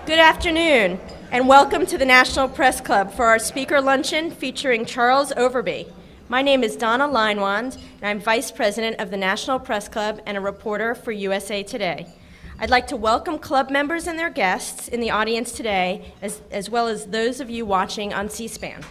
Good afternoon, and welcome to the National Press Club for our speaker luncheon featuring Charles Overby. My name is Donna Leinwand, and I'm Vice President of the National Press Club and a reporter for USA Today. I'd like to welcome club members and their guests in the audience today, as well as those of you watching on C-SPAN.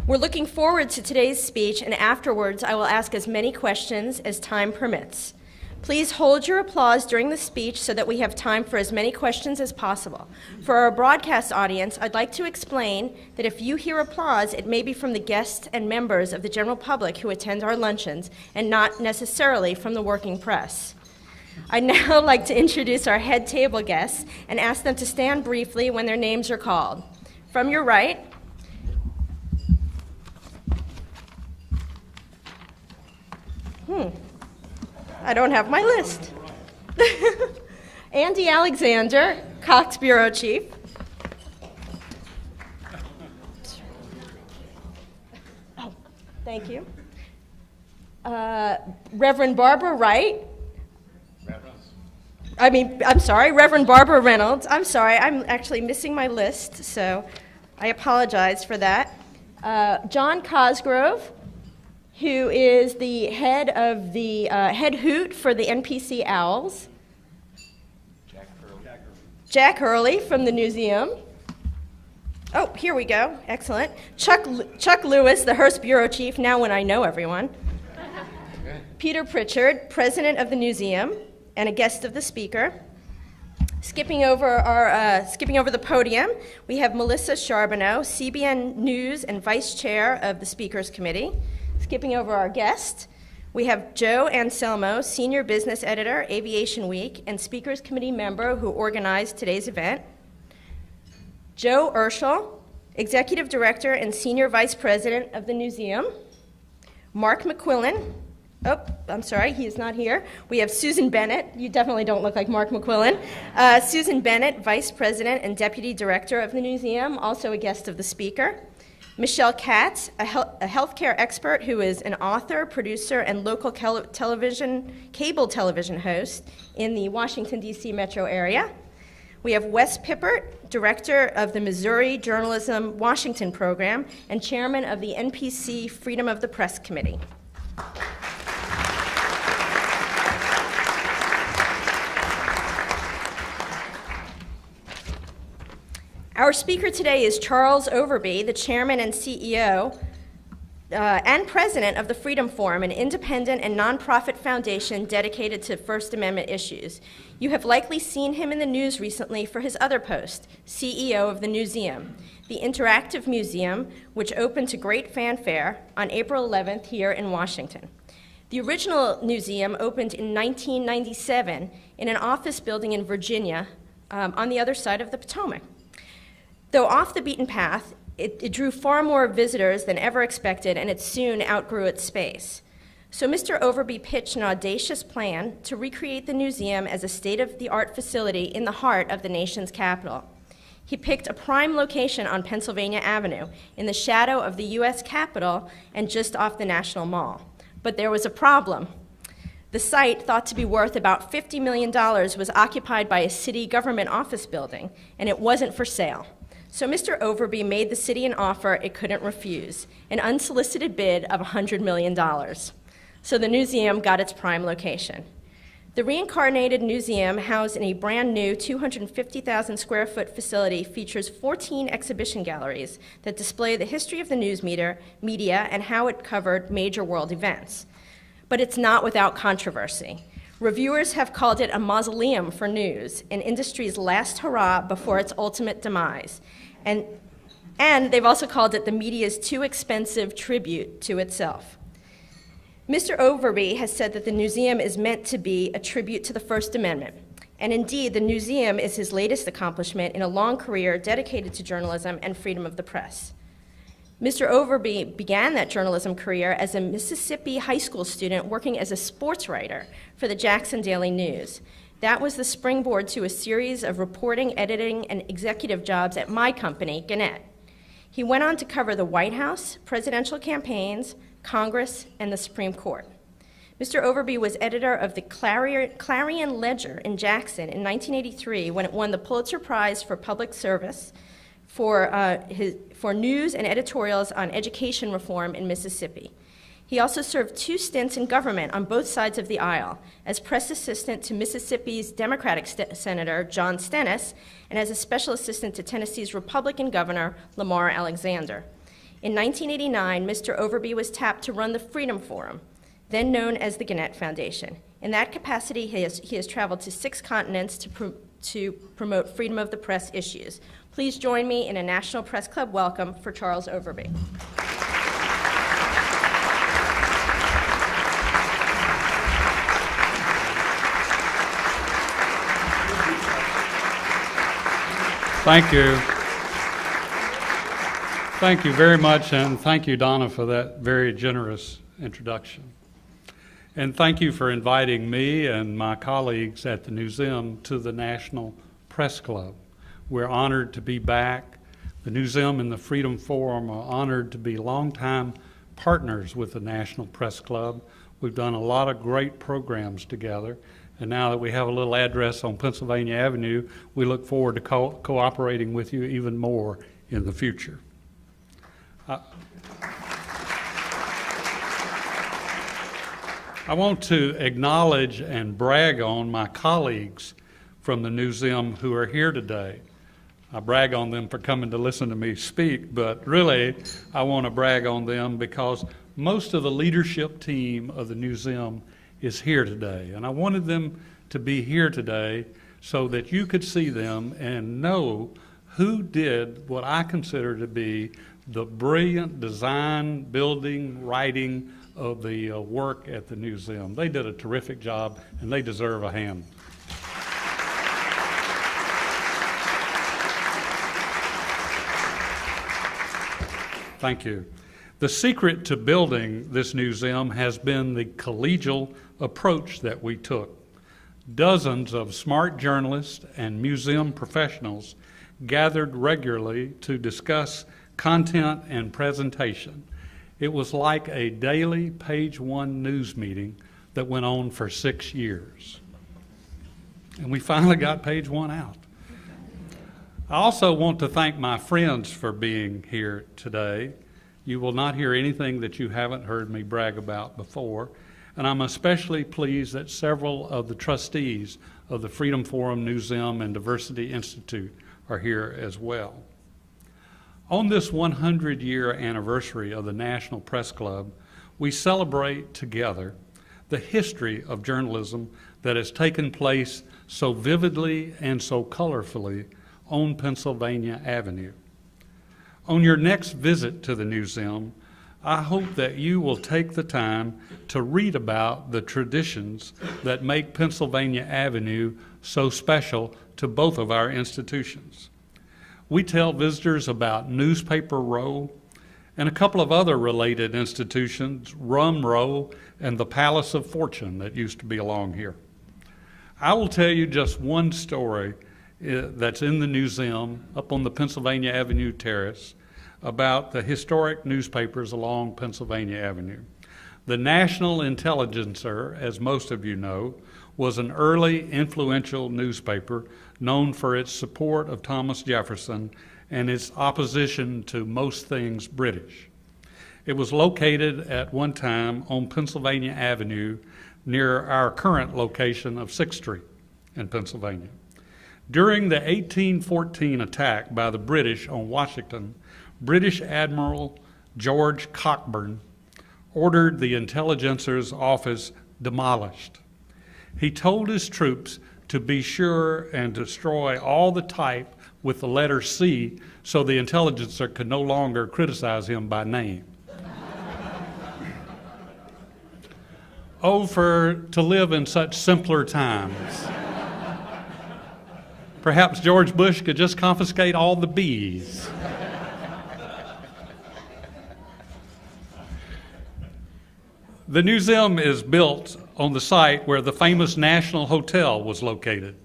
We're looking forward to today's speech, and afterwards I will ask as many questions as time permits. Please hold your applause during the speech so that we have time for as many questions as possible. For our broadcast audience, I'd like to explain that if you hear applause, it may be from the guests and members of the general public who attend our luncheons, and not necessarily from the working press. I'd now like to introduce our head table guests and ask them to stand briefly when their names are called. From your right, I don't have my list. Andy Alexander, Cox Bureau Chief. Oh, thank you. Reverend Barbara Wright. Reverend Barbara Reynolds. I'm sorry, I'm actually missing my list, so I apologize for that. John Cosgrove, who is the head of the head hoot for the NPC Owls. Jack Hurley from the Newseum. Oh, here we go. Excellent. Chuck Lewis, the Hearst Bureau Chief, now when I know everyone. Peter Pritchard, President of the Newseum, and a guest of the speaker. Skipping over the podium, we have Melissa Charbonneau, CBN News and Vice Chair of the Speakers Committee. Skipping over our guest, we have Joe Anselmo, Senior Business Editor, Aviation Week, and Speakers Committee member who organized today's event. Joe Urschel, Executive Director and Senior Vice President of the Newseum. Mark McQuillan. Oh, I'm sorry, he is not here. We have Susan Bennett. You definitely don't look like Mark McQuillan. Susan Bennett, Vice President and Deputy Director of the Newseum, also a guest of the speaker. Michelle Katz, a healthcare expert who is an author, producer, and local cable television host in the Washington, D.C. metro area. We have Wes Pippert, Director of the Missouri Journalism Washington Program and Chairman of the NPC Freedom of the Press Committee. Our speaker today is Charles Overby, the chairman and CEO and president of the Freedom Forum, an independent and nonprofit foundation dedicated to First Amendment issues. You have likely seen him in the news recently for his other post, CEO of the Newseum, the interactive museum which opened to great fanfare on April 11th here in Washington. The original Newseum opened in 1997 in an office building in Virginia on the other side of the Potomac. Though off the beaten path, it drew far more visitors than ever expected, and it soon outgrew its space. So Mr. Overby pitched an audacious plan to recreate the Newseum as a state-of-the-art facility in the heart of the nation's capital. He picked a prime location on Pennsylvania Avenue, in the shadow of the U.S. Capitol and just off the National Mall. But there was a problem. The site, thought to be worth about $50 million, was occupied by a city government office building, and it wasn't for sale. So Mr. Overby made the city an offer it couldn't refuse, an unsolicited bid of $100 million. So the Newseum got its prime location. The reincarnated Newseum, housed in a brand new 250,000 square foot facility, features 14 exhibition galleries that display the history of the news media and how it covered major world events. But it's not without controversy. Reviewers have called it a mausoleum for news, an industry's last hurrah before its ultimate demise. And they've also called it the media's too expensive tribute to itself. Mr. Overby has said that the Newseum is meant to be a tribute to the First Amendment. And indeed, the Newseum is his latest accomplishment in a long career dedicated to journalism and freedom of the press. Mr. Overby began that journalism career as a Mississippi high school student working as a sports writer for the Jackson Daily News. That was the springboard to a series of reporting, editing, and executive jobs at my company, Gannett. He went on to cover the White House, presidential campaigns, Congress, and the Supreme Court. Mr. Overby was editor of the Clarion Ledger in Jackson in 1983 when it won the Pulitzer Prize for Public Service for news and editorials on education reform in Mississippi. He also served 2 stints in government on both sides of the aisle, as press assistant to Mississippi's Democratic Senator John Stennis, and as a special assistant to Tennessee's Republican Governor Lamar Alexander. In 1989, Mr. Overby was tapped to run the Freedom Forum, then known as the Gannett Foundation. In that capacity, he has traveled to 6 continents to promote freedom of the press issues. Please join me in a National Press Club welcome for Charles Overby. Thank you. Thank you very much, and thank you, Donna, for that very generous introduction. And thank you for inviting me and my colleagues at the Newseum to the National Press Club. We're honored to be back. The Newseum and the Freedom Forum are honored to be longtime partners with the National Press Club. We've done a lot of great programs together. And now that we have a little address on Pennsylvania Avenue, we look forward to cooperating with you even more in the future. I want to acknowledge and brag on my colleagues from the Newseum who are here today. I brag on them for coming to listen to me speak, but really I want to brag on them because most of the leadership team of the Newseum is here today, and I wanted them to be here today so that you could see them and know who did what I consider to be the brilliant design, building, writing of the work at the Newseum. They did a terrific job, and they deserve a hand. Thank you. The secret to building this Newseum has been the collegial approach that we took. Dozens of smart journalists and museum professionals gathered regularly to discuss content and presentation. It was like a daily page 1 news meeting that went on for 6 years. And we finally got page 1 out. I also want to thank my friends for being here today. You will not hear anything that you haven't heard me brag about before. And I'm especially pleased that several of the trustees of the Freedom Forum, Newseum, and Diversity Institute are here as well. On this 100-year anniversary of the National Press Club, we celebrate together the history of journalism that has taken place so vividly and so colorfully on Pennsylvania Avenue. On your next visit to the Newseum, I hope that you will take the time to read about the traditions that make Pennsylvania Avenue so special to both of our institutions. We tell visitors about Newspaper Row and a couple of other related institutions, Rum Row and the Palace of Fortune that used to be along here. I will tell you just one story that's in the Newseum up on the Pennsylvania Avenue Terrace about the historic newspapers along Pennsylvania Avenue. The National Intelligencer, as most of you know, was an early influential newspaper known for its support of Thomas Jefferson and its opposition to most things British. It was located at one time on Pennsylvania Avenue near our current location of 6th Street in Pennsylvania. During the 1814 attack by the British on Washington, British Admiral George Cockburn ordered the Intelligencer's office demolished. He told his troops to be sure and destroy all the type with the letter C so the Intelligencer could no longer criticize him by name. Oh, to live in such simpler times. Perhaps George Bush could just confiscate all the B's. The Newseum is built on the site where the famous National Hotel was located.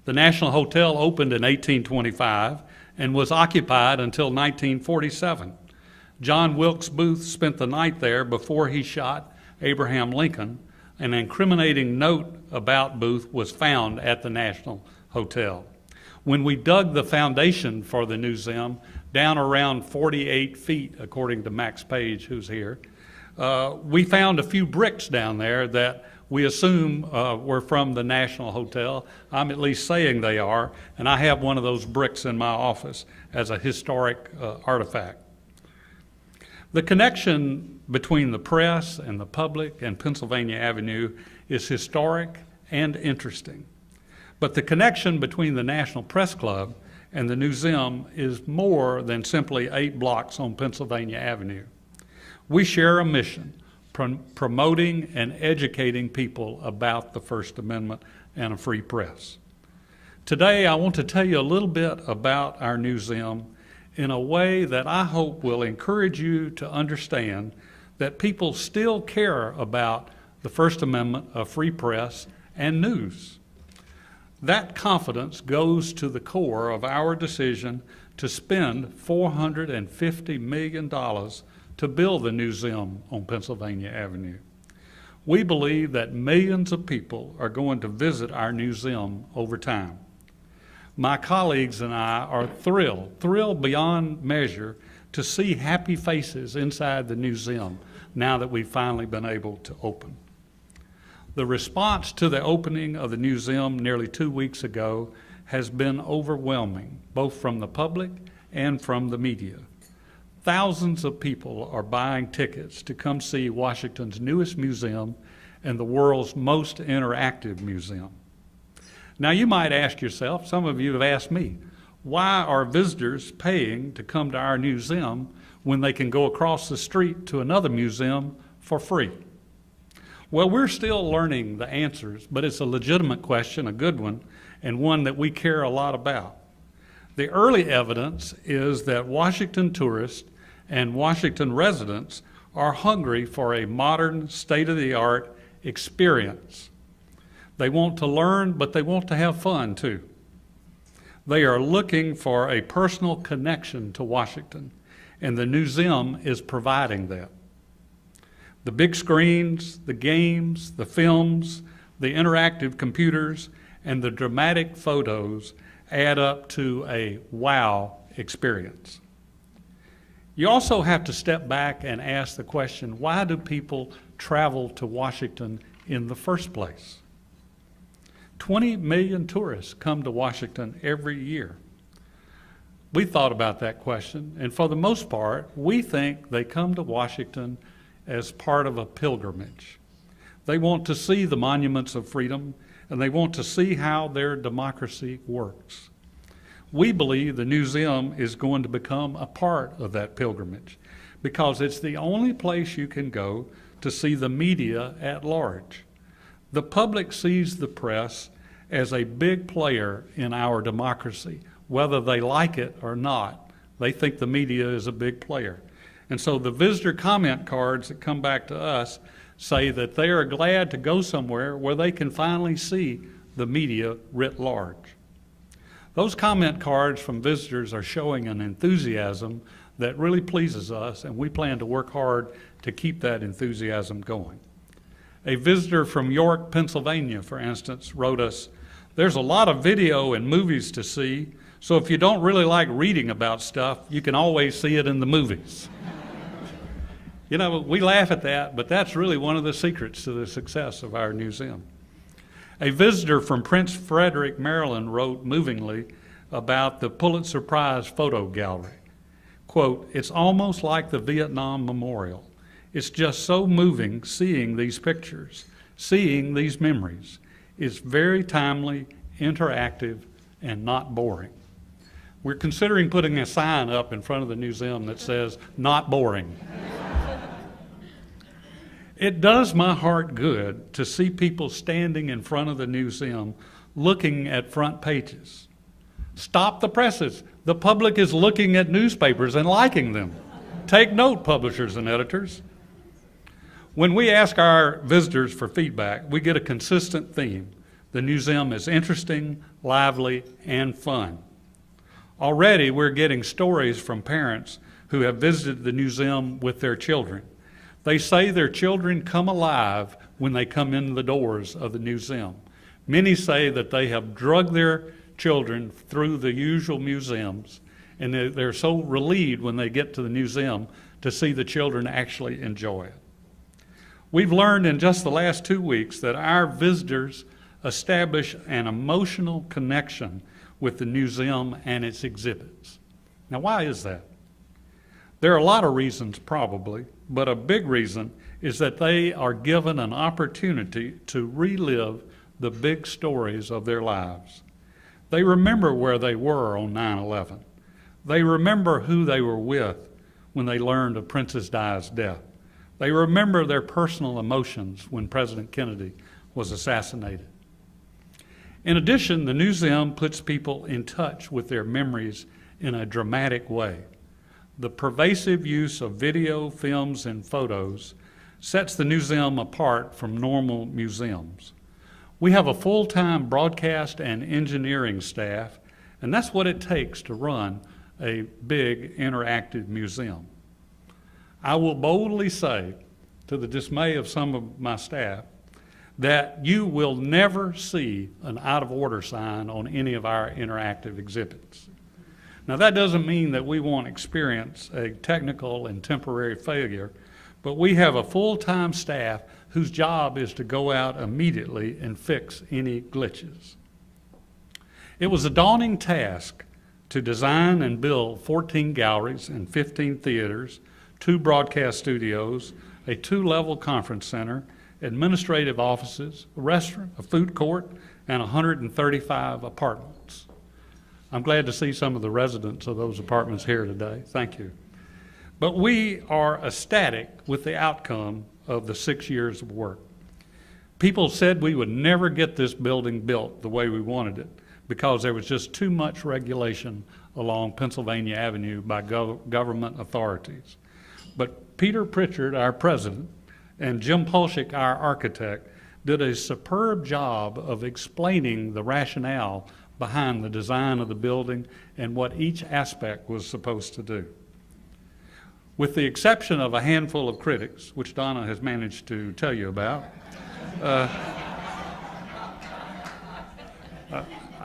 The National Hotel opened in 1825 and was occupied until 1947. John Wilkes Booth spent the night there before he shot Abraham Lincoln, an incriminating note about Booth was found at the National Hotel. When we dug the foundation for the Newseum, down around 48 feet, according to Max Page, who's here, we found a few bricks down there that we assume were from the National Hotel. I'm at least saying they are, and I have one of those bricks in my office as a historic artifact. The connection between the press and the public and Pennsylvania Avenue is historic and interesting. But the connection between the National Press Club and the Newseum is more than simply 8 blocks on Pennsylvania Avenue. We share a mission, promoting and educating people about the First Amendment and a free press. Today, I want to tell you a little bit about our Newseum in a way that I hope will encourage you to understand that people still care about the First Amendment, a free press, and news. That confidence goes to the core of our decision to spend $450 million to build the Newseum on Pennsylvania Avenue. We believe that millions of people are going to visit our Newseum over time. My colleagues and I are thrilled beyond measure to see happy faces inside the Newseum now that we've finally been able to open. The response to the opening of the Newseum nearly 2 weeks ago has been overwhelming, both from the public and from the media. Thousands of people are buying tickets to come see Washington's newest museum and the world's most interactive museum. Now you might ask yourself, some of you have asked me, why are visitors paying to come to our museum when they can go across the street to another museum for free? Well, we're still learning the answers, but it's a legitimate question, a good one, and one that we care a lot about. The early evidence is that Washington tourists and Washington residents are hungry for a modern, state-of-the-art experience. They want to learn, but they want to have fun too. They are looking for a personal connection to Washington, and the Newseum is providing that. The big screens, the games, the films, the interactive computers, and the dramatic photos add up to a wow experience. You also have to step back and ask the question, why do people travel to Washington in the first place? 20 million tourists come to Washington every year. We thought about that question, and for the most part, we think they come to Washington as part of a pilgrimage. They want to see the monuments of freedom, and they want to see how their democracy works. We believe the Newseum is going to become a part of that pilgrimage because it's the only place you can go to see the media at large. The public sees the press as a big player in our democracy. Whether they like it or not, they think the media is a big player. And so the visitor comment cards that come back to us say that they are glad to go somewhere where they can finally see the media writ large. Those comment cards from visitors are showing an enthusiasm that really pleases us, and we plan to work hard to keep that enthusiasm going. A visitor from York, Pennsylvania, for instance, wrote us, "There's a lot of video and movies to see, so if you don't really like reading about stuff, you can always see it in the movies." You know, we laugh at that, but that's really one of the secrets to the success of our Newseum. A visitor from Prince Frederick, Maryland, wrote movingly about the Pulitzer Prize photo gallery. Quote, "It's almost like the Vietnam Memorial. It's just so moving seeing these pictures, seeing these memories. It's very timely, interactive, and not boring." We're considering putting a sign up in front of the Newseum that says, "Not boring." It does my heart good to see people standing in front of the Newseum looking at front pages. Stop the presses. The public is looking at newspapers and liking them. Take note, publishers and editors. When we ask our visitors for feedback, we get a consistent theme. The Newseum is interesting, lively, and fun. Already, we're getting stories from parents who have visited the Newseum with their children. They say their children come alive when they come in the doors of the Newseum. Many say that they have drugged their children through the usual museums, and they're so relieved when they get to the Newseum to see the children actually enjoy it. We've learned in just the last 2 weeks that our visitors establish an emotional connection with the Newseum and its exhibits. Now, why is that? There are a lot of reasons probably, but a big reason is that they are given an opportunity to relive the big stories of their lives. They remember where they were on 9/11. They remember who they were with when they learned of Princess Di's death. They remember their personal emotions when President Kennedy was assassinated. In addition, the Newseum puts people in touch with their memories in a dramatic way. The pervasive use of video, films, and photos sets the Newseum apart from normal museums. We have a full-time broadcast and engineering staff, and that's what it takes to run a big interactive museum. I will boldly say, to the dismay of some of my staff, that you will never see an out-of-order sign on any of our interactive exhibits. Now, that doesn't mean that we won't experience a technical and temporary failure, but we have a full-time staff whose job is to go out immediately and fix any glitches. It was a daunting task to design and build 14 galleries and 15 theaters, 2 broadcast studios, a 2-level conference center, administrative offices, a restaurant, a food court, and 135 apartments. I'm glad to see some of the residents of those apartments here today. Thank you. But we are ecstatic with the outcome of the 6 years of work. People said we would never get this building built the way we wanted it because there was just too much regulation along Pennsylvania Avenue by government authorities. But Peter Pritchard, our president, and Jim Polshik, our architect, did a superb job of explaining the rationale behind the design of the building and what each aspect was supposed to do. With the exception of a handful of critics, which Donna has managed to tell you about, I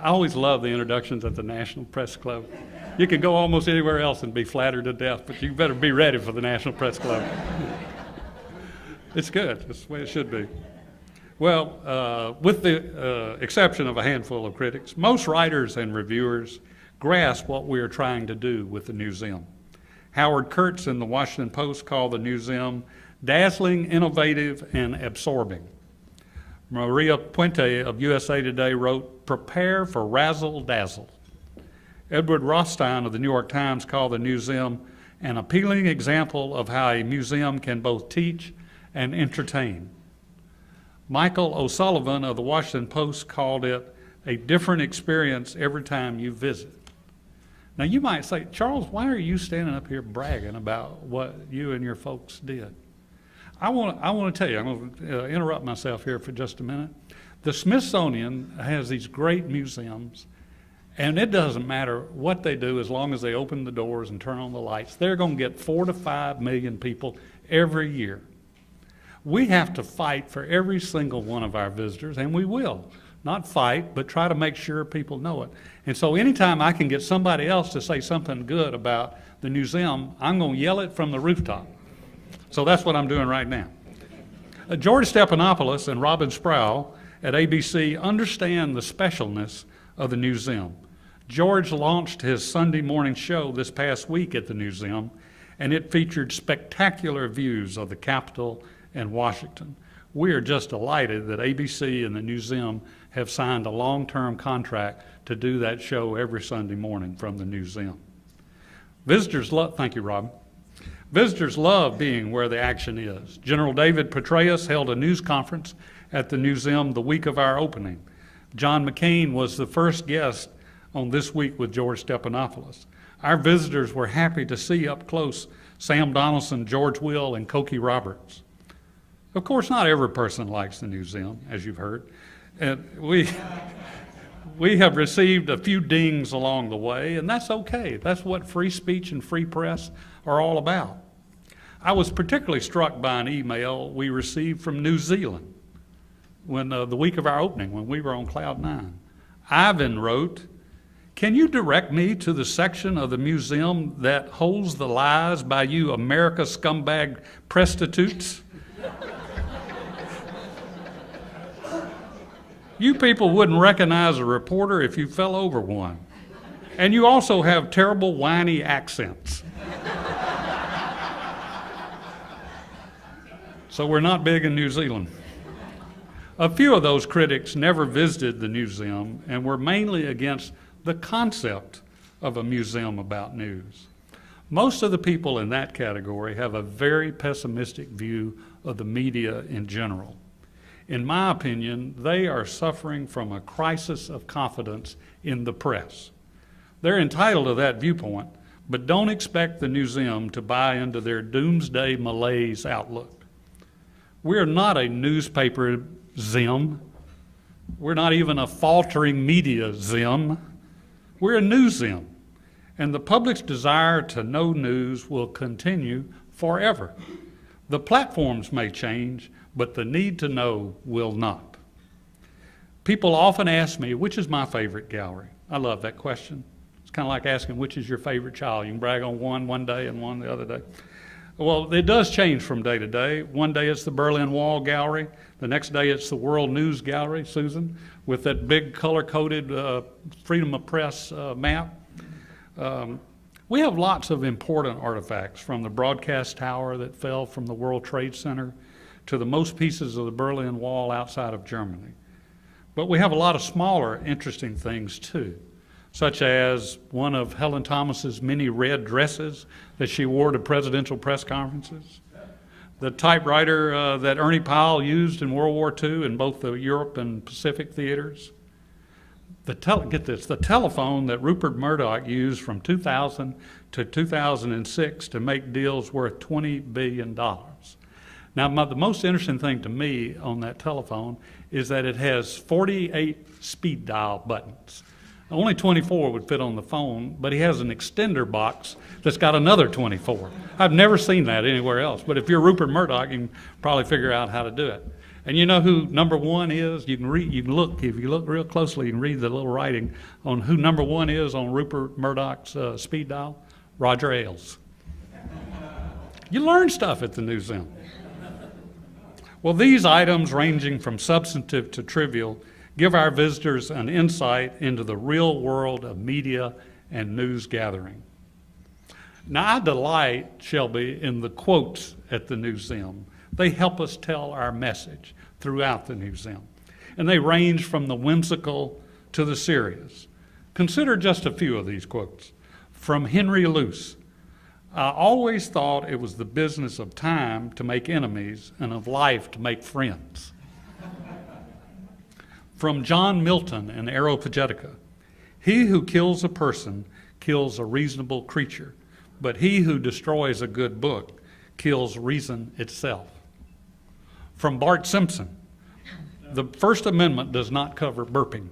always love the introductions at the National Press Club. You can go almost anywhere else and be flattered to death, but you better be ready for the National Press Club. It's good. It's the way it should be. Well, with the exception of a handful of critics, most writers and reviewers grasp what we are trying to do with the Newseum. Howard Kurtz in the Washington Post called the Newseum dazzling, innovative, and absorbing. Maria Puente of USA Today wrote, "Prepare for razzle-dazzle." Edward Rothstein of the New York Times called the Newseum an appealing example of how a museum can both teach and entertain. Michael O'Sullivan of the Washington Post called it a different experience every time you visit. Now you might say, Charles, why are you standing up here bragging about what you and your folks did? I want to tell you, I'm going to interrupt myself here for just a minute. The Smithsonian has these great museums, and it doesn't matter what they do as long as they open the doors and turn on the lights. They're going to get 4 to 5 million people every year. We have to fight for every single one of our visitors, and we will. Not fight, but try to make sure people know it. And so anytime I can get somebody else to say something good about the Newseum, I'm going to yell it from the rooftop. So that's what I'm doing right now. George Stephanopoulos and Robin Sproul at ABC understand the specialness of the Newseum. George launched his Sunday morning show this past week at the Newseum, and it featured spectacular views of the Capitol and Washington. We are just delighted that ABC and the Newseum have signed a long-term contract to do that show every Sunday morning from the Newseum. Visitors love, thank you, Rob. Visitors love being where the action is. General David Petraeus held a news conference at the Newseum the week of our opening. John McCain was the first guest on This Week with George Stephanopoulos. Our visitors were happy to see up close Sam Donaldson, George Will, and Cokie Roberts. Of course, not every person likes the Newseum, as you've heard. And we have received a few dings along the way, and that's okay. That's what free speech and free press are all about. I was particularly struck by an email we received from New Zealand. when the week of our opening, when we were on cloud nine. Ivan wrote, "Can you direct me to the section of the museum that holds the lies by you America scumbag prostitutes? You people wouldn't recognize a reporter if you fell over one. And you also have terrible whiny accents." So we're not big in New Zealand. A few of those critics never visited the museum and were mainly against the concept of a museum about news. Most of the people in that category have a very pessimistic view of the media in general. In my opinion, they are suffering from a crisis of confidence in the press. They're entitled to that viewpoint, but don't expect the museum to buy into their doomsday malaise outlook. We're not a newspaper zim. We're not even a faltering media zim. We're a newseum, and the public's desire to know news will continue forever. The platforms may change, but the need to know will not. People often ask me, which is my favorite gallery? I love that question. It's kind of like asking, which is your favorite child? You can brag on one day and one the other day. Well, it does change from day to day. One day it's the Berlin Wall Gallery. The next day it's the World News Gallery, Susan, with that big color-coded freedom of press map. We have lots of important artifacts, from the broadcast tower that fell from the World Trade Center to the most pieces of the Berlin Wall outside of Germany. But we have a lot of smaller, interesting things too, such as one of Helen Thomas's many red dresses that she wore to presidential press conferences, the typewriter that Ernie Pyle used in World War II in both the Europe and Pacific theaters, the telephone that Rupert Murdoch used from 2000 to 2006 to make deals worth $20 billion. Now, the most interesting thing to me on that telephone is that it has 48 speed dial buttons. Only 24 would fit on the phone, but he has an extender box that's got another 24. I've never seen that anywhere else, but if you're Rupert Murdoch, you can probably figure out how to do it. And you know who number one is? You can look, if you look real closely, you can read the little writing on who number one is on Rupert Murdoch's speed dial. Roger Ailes. You learn stuff at the Newseum. Well, these items, ranging from substantive to trivial, give our visitors an insight into the real world of media and news gathering. Now, I delight, Shelby, in the quotes at the Newseum. They help us tell our message throughout the Newseum, and they range from the whimsical to the serious. Consider just a few of these quotes. From Henry Luce: "I always thought it was the business of time to make enemies and of life to make friends." From John Milton in Areopagitica: "He who kills a person kills a reasonable creature, but he who destroys a good book kills reason itself." From Bart Simpson: "The First Amendment does not cover burping."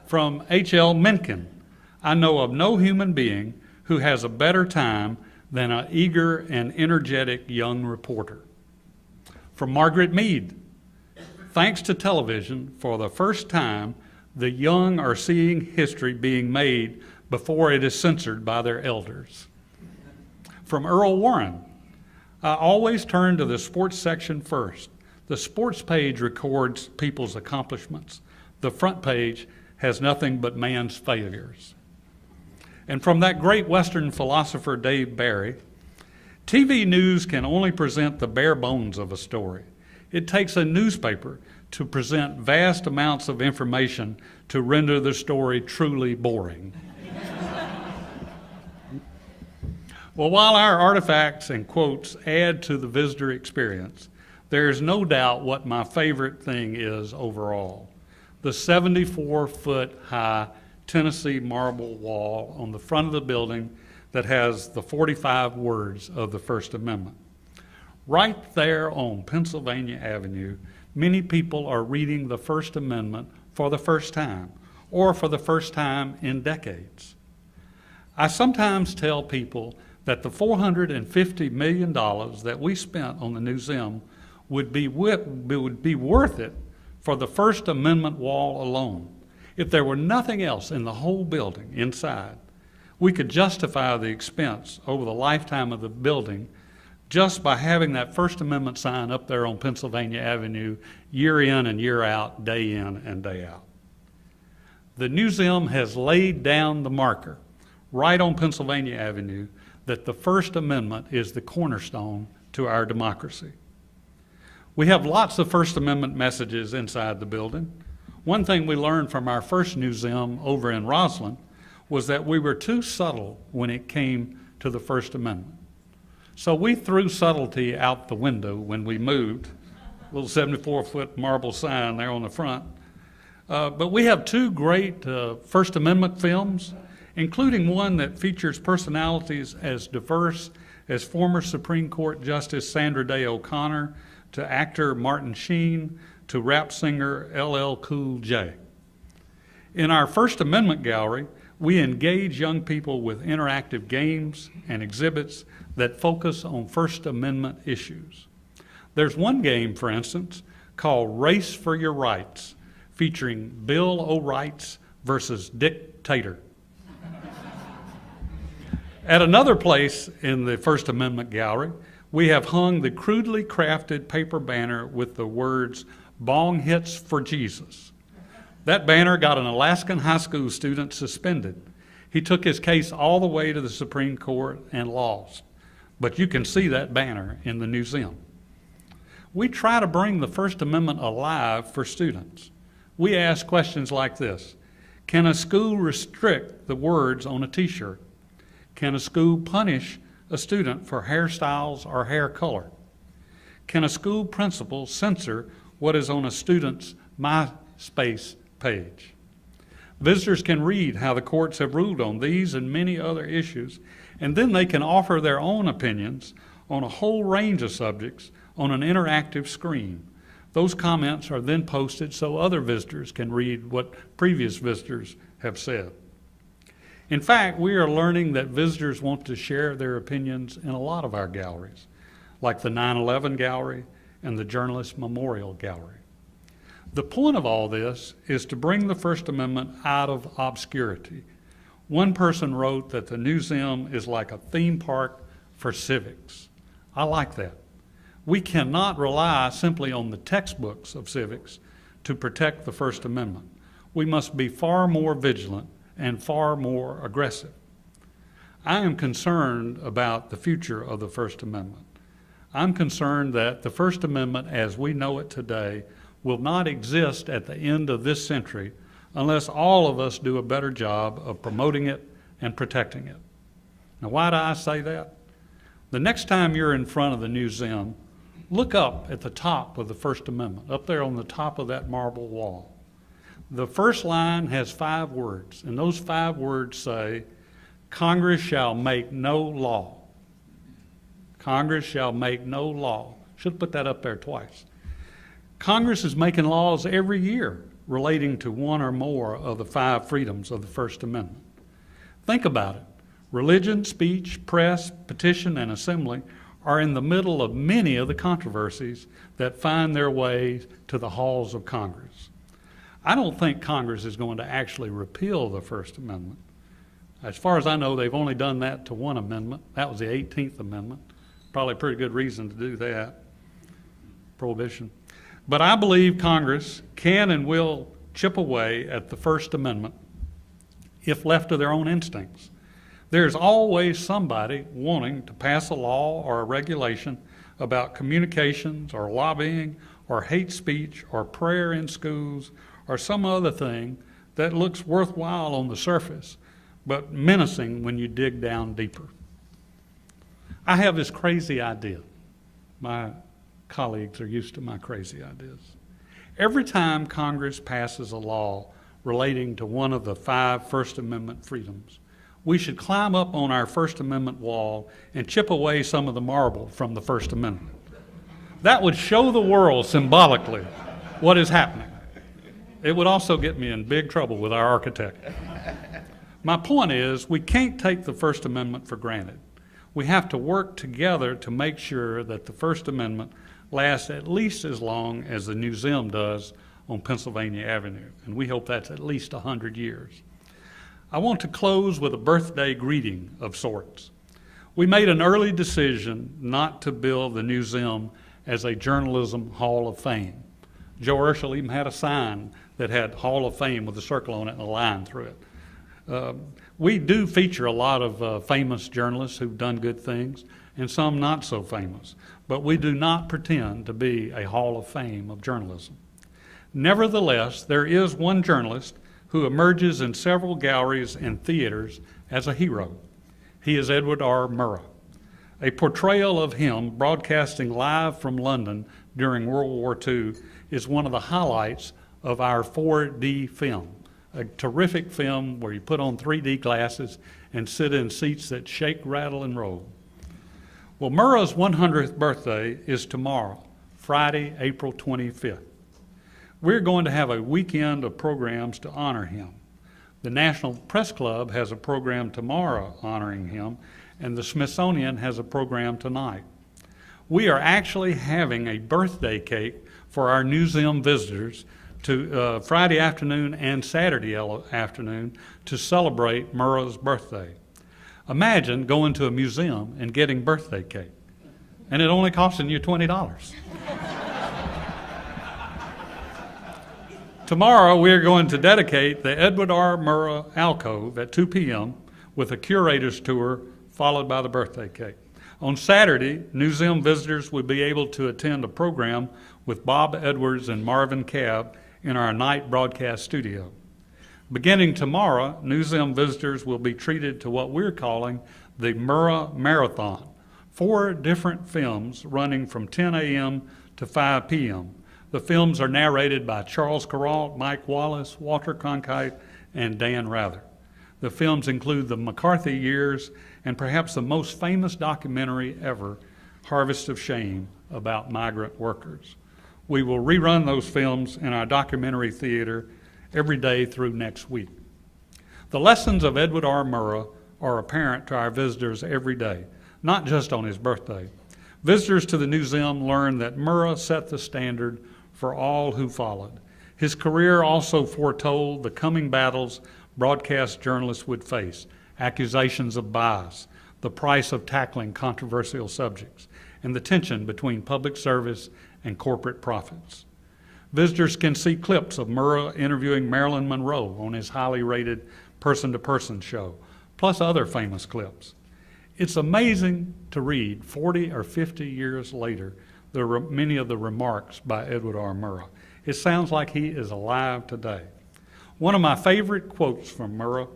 From H.L. Mencken: "I know of no human being who has a better time than an eager and energetic young reporter." From Margaret Mead: "Thanks to television, for the first time, the young are seeing history being made before it is censored by their elders." From Earl Warren: "I always turn to the sports section first. The sports page records people's accomplishments. The front page has nothing but man's failures." And from that great Western philosopher Dave Barry: "TV news can only present the bare bones of a story. It takes a newspaper to present vast amounts of information to render the story truly boring." Well, while our artifacts and quotes add to the visitor experience, there is no doubt what my favorite thing is overall: the 74-foot high Tennessee marble wall on the front of the building that has the 45 words of the First Amendment. Right there on Pennsylvania Avenue, many people are reading the First Amendment for the first time, or for the first time in decades. I sometimes tell people that the $450 million that we spent on the Newseum would be worth it for the First Amendment wall alone. If there were nothing else in the whole building inside, we could justify the expense over the lifetime of the building just by having that First Amendment sign up there on Pennsylvania Avenue year in and year out, day in and day out. The Newseum has laid down the marker right on Pennsylvania Avenue that the First Amendment is the cornerstone to our democracy. We have lots of First Amendment messages inside the building. One thing we learned from our first Newseum over in Roslyn was that we were too subtle when it came to the First Amendment. So we threw subtlety out the window when we moved, a little 74-foot marble sign there on the front. But we have two great First Amendment films, including one that features personalities as diverse as former Supreme Court Justice Sandra Day O'Connor to actor Martin Sheen to rap singer LL Cool J. In our First Amendment gallery, we engage young people with interactive games and exhibits that focus on First Amendment issues. There's one game, for instance, called Race for Your Rights, featuring Bill O'Rights versus Dick Tater. At another place in the First Amendment gallery, we have hung the crudely crafted paper banner with the words, "Bong Hits for Jesus." That banner got an Alaskan high school student suspended. He took his case all the way to the Supreme Court and lost. But you can see that banner in the Newseum. We try to bring the First Amendment alive for students. We ask questions like this: can a school restrict the words on a t-shirt? Can a school punish a student for hairstyles or hair color? Can a school principal censor what is on a student's MySpace page? Visitors can read how the courts have ruled on these and many other issues, and then they can offer their own opinions on a whole range of subjects on an interactive screen. Those comments are then posted so other visitors can read what previous visitors have said. In fact, we are learning that visitors want to share their opinions in a lot of our galleries, like the 9/11 Gallery and the Journalist Memorial Gallery. The point of all this is to bring the First Amendment out of obscurity. One person wrote that the Newseum is like a theme park for civics. I like that. We cannot rely simply on the textbooks of civics to protect the First Amendment. We must be far more vigilant and far more aggressive. I am concerned about the future of the First Amendment. I'm concerned that the First Amendment as we know it today will not exist at the end of this century unless all of us do a better job of promoting it and protecting it. Now, why do I say that? The next time you're in front of the Newseum, look up at the top of the First Amendment, up there on the top of that marble wall. The first line has 5 words, and those 5 words say, "Congress shall make no law." Congress shall make no law. Should put that up there twice. Congress is making laws every year relating to one or more of the 5 freedoms of the First Amendment. Think about it. Religion, speech, press, petition, and assembly are in the middle of many of the controversies that find their way to the halls of Congress. I don't think Congress is going to actually repeal the First Amendment. As far as I know, they've only done that to one amendment. That was the 18th Amendment. Probably a pretty good reason to do that. Prohibition. But I believe Congress can and will chip away at the First Amendment if left to their own instincts. There's always somebody wanting to pass a law or a regulation about communications or lobbying or hate speech or prayer in schools or some other thing that looks worthwhile on the surface, but menacing when you dig down deeper. I have this crazy idea. My colleagues are used to my crazy ideas. Every time Congress passes a law relating to one of the 5 First Amendment freedoms, we should climb up on our First Amendment wall and chip away some of the marble from the First Amendment. That would show the world symbolically what is happening. It would also get me in big trouble with our architect. My point is, we can't take the First Amendment for granted. We have to work together to make sure that the First Amendment last at least as long as the Newseum does on Pennsylvania Avenue, and we hope that's at least 100 years. I want to close with a birthday greeting of sorts. We made an early decision not to build the Newseum as a journalism hall of fame. Joe Urschel even had a sign that had Hall of Fame with a circle on it and a line through it. We do feature a lot of famous journalists who've done good things, and some not so famous, but we do not pretend to be a Hall of Fame of journalism. Nevertheless, there is one journalist who emerges in several galleries and theaters as a hero. He is Edward R. Murrah. A portrayal of him broadcasting live from London during World War II is one of the highlights of our 4D film, a terrific film where you put on 3D glasses and sit in seats that shake, rattle, and roll. Well, Murrah's 100th birthday is tomorrow, Friday, April 25th. We're going to have a weekend of programs to honor him. The National Press Club has a program tomorrow honoring him, and the Smithsonian has a program tonight. We are actually having a birthday cake for our Newseum visitors to Friday afternoon and Saturday afternoon to celebrate Murrah's birthday. Imagine going to a museum and getting birthday cake, and it only costing you $20. Tomorrow, we are going to dedicate the Edward R. Murrah alcove at 2 p.m. with a curator's tour followed by the birthday cake. On Saturday, Newseum visitors will be able to attend a program with Bob Edwards and Marvin Cabb in our night broadcast studio. Beginning tomorrow, Newseum visitors will be treated to what we're calling the Murrah Marathon, 4 different films running from 10 a.m. to 5 p.m. The films are narrated by Charles Kuralt, Mike Wallace, Walter Cronkite, and Dan Rather. The films include the McCarthy years and perhaps the most famous documentary ever, Harvest of Shame, about migrant workers. We will rerun those films in our documentary theater every day through next week. The lessons of Edward R. Murrah are apparent to our visitors every day, not just on his birthday. Visitors to the Newseum learn that Murrah set the standard for all who followed. His career also foretold the coming battles broadcast journalists would face, accusations of bias, the price of tackling controversial subjects, and the tension between public service and corporate profits. Visitors can see clips of Murrah interviewing Marilyn Monroe on his highly rated Person-to-Person show, plus other famous clips. It's amazing to read 40 or 50 years later many of the remarks by Edward R. Murrah. It sounds like he is alive today. One of my favorite quotes from Murrah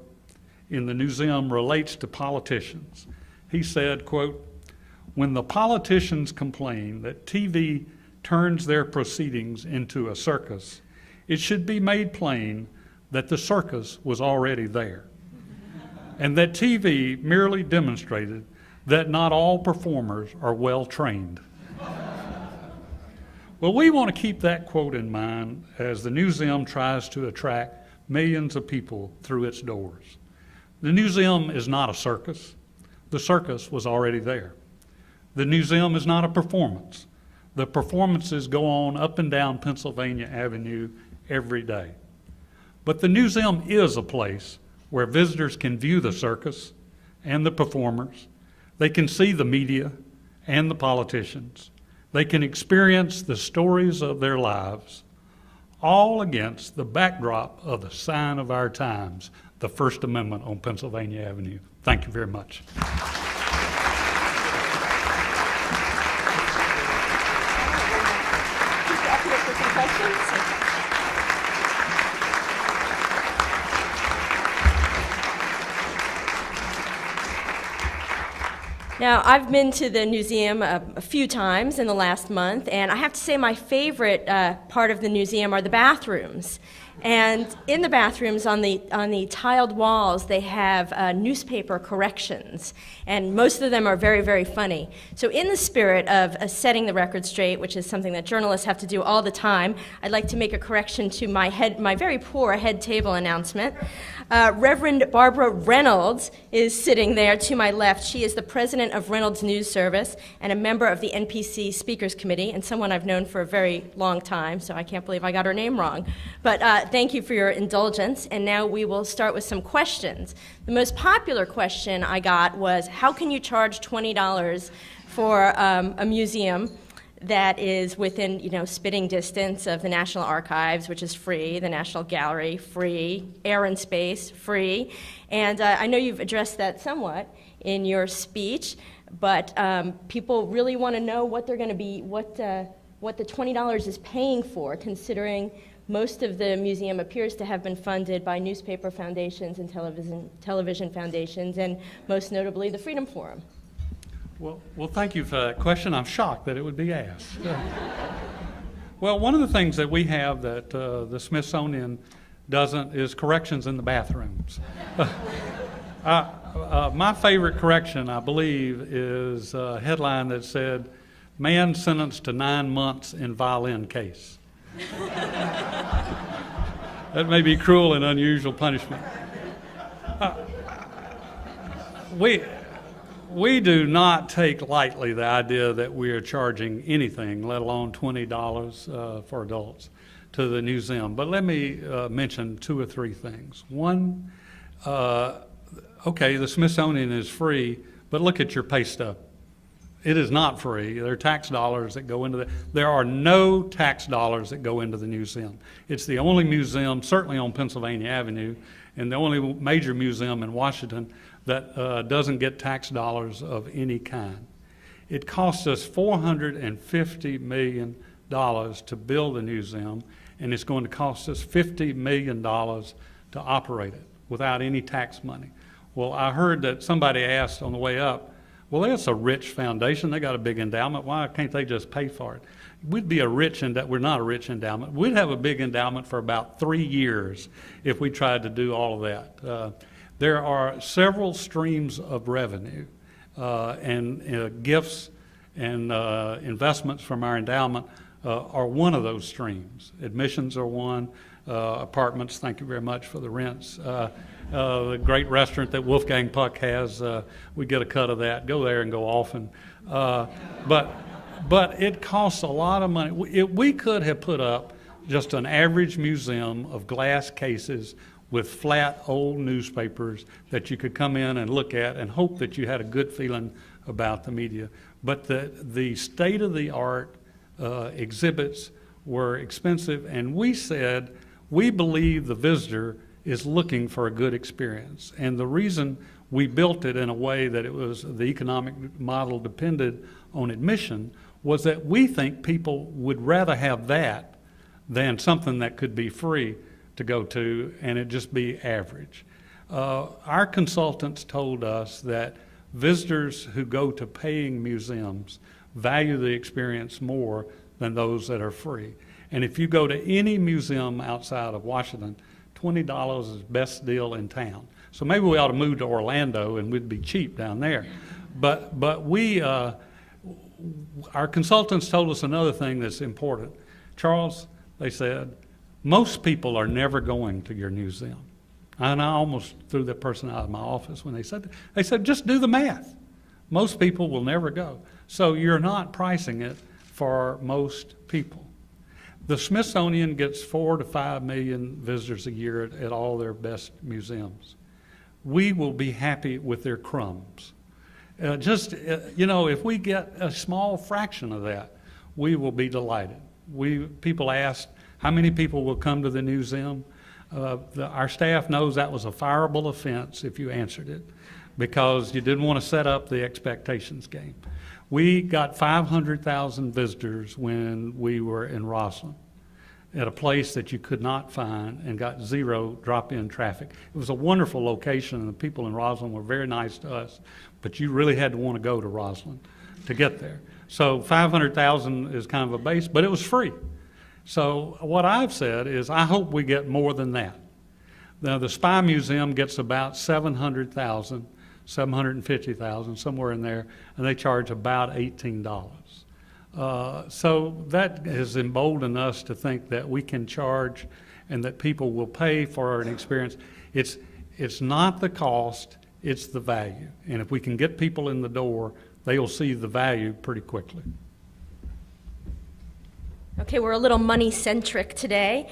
in the Newseum relates to politicians. He said, quote, "When the politicians complain that TV turns their proceedings into a circus, it should be made plain that the circus was already there, and that TV merely demonstrated that not all performers are well trained." Well, we want to keep that quote in mind as the Newseum tries to attract millions of people through its doors. The Newseum is not a circus. The circus was already there. The Newseum is not a performance. The performances go on up and down Pennsylvania Avenue every day. But the Newseum is a place where visitors can view the circus and the performers. They can see the media and the politicians. They can experience the stories of their lives, all against the backdrop of the sign of our times, the First Amendment on Pennsylvania Avenue. Thank you very much. Now, I've been to the Newseum a few times in the last month, and I have to say my favorite part of the Newseum are the bathrooms. And in the bathrooms, on the tiled walls, they have newspaper corrections, and most of them are very, very funny. So in the spirit of setting the record straight, which is something that journalists have to do all the time, I'd like to make a correction to my very poor head table announcement. Reverend Barbara Reynolds is sitting there to my left. She is the president of Reynolds News Service and a member of the NPC Speakers Committee, and someone I've known for a very long time, so I can't believe I got her name wrong. But thank you for your indulgence, and now we will start with some questions. The most popular question I got was, how can you charge $20 for a museum that is within, spitting distance of the National Archives, which is free, the National Gallery, free, Air and Space, free. And I know you've addressed that somewhat in your speech, but people really want to know what they're going to be, what the $20 is paying for, considering most of the museum appears to have been funded by newspaper foundations and television foundations, and most notably the Freedom Forum. Well, thank you for that question. I'm shocked that it would be asked. Well, one of the things that we have that the Smithsonian doesn't is corrections in the bathrooms. My favorite correction, I believe, is a headline that said, "Man sentenced to 9 months in violin case." That may be cruel and unusual punishment. We do not take lightly the idea that we are charging anything, let alone $20 for adults, to the Newseum. But let me mention 2 or 3 things. One, okay, the Smithsonian is free, but look at your pay stub. It is not free. There are tax dollars that go into that. There are no tax dollars that go into the Newseum. It's the only museum, certainly on Pennsylvania Avenue, and the only major museum in Washington that doesn't get tax dollars of any kind. It costs us $450 million to build the Newseum, and it's going to cost us $50 million to operate it without any tax money. Well, I heard that somebody asked on the way up, well, that's a rich foundation. They got a big endowment. Why can't they just pay for it? We'd be a rich endowment. We're not a rich endowment. We'd have a big endowment for about 3 years if we tried to do all of that. There are several streams of revenue and gifts and investments from our endowment are one of those streams. Admissions are one. Apartments, thank you very much for the rents. The great restaurant that Wolfgang Puck has, we get a cut of that. Go there and go often. But it costs a lot of money. We could have put up just an average museum of glass cases with flat old newspapers that you could come in and look at and hope that you had a good feeling about the media. But the state-of-the-art exhibits were expensive, and we said we believe the visitor is looking for a good experience. And the reason we built it in a way that it was the economic model depended on admission was that we think people would rather have that than something that could be free to go to and it just be average. Our consultants told us that visitors who go to paying museums value the experience more than those that are free. And if you go to any museum outside of Washington, $20 is the best deal in town. So maybe we ought to move to Orlando and we'd be cheap down there. But we, our consultants told us another thing that's important. Charles, they said, most people are never going to your museum. And I almost threw that person out of my office when they said that. They said, just do the math. Most people will never go. So you're not pricing it for most people. The Smithsonian gets 4 to 5 million visitors a year at all their best museums. We will be happy with their crumbs. If we get a small fraction of that, we will be delighted. People asked, how many people will come to the Newseum? Our staff knows that was a fireable offense if you answered it because you didn't want to set up the expectations game. We got 500,000 visitors when we were in Roslyn at a place that you could not find and got 0 drop-in traffic. It was a wonderful location and the people in Roslyn were very nice to us, but you really had to want to go to Roslyn to get there. So 500,000 is kind of a base, but it was free. So what I've said is I hope we get more than that. Now, the Spy Museum gets about 700,000, 750,000, somewhere in there, and they charge about $18. So that has emboldened us to think that we can charge and that people will pay for an experience. It's not the cost, it's the value. And if we can get people in the door, they'll see the value pretty quickly. Okay, we're a little money-centric today.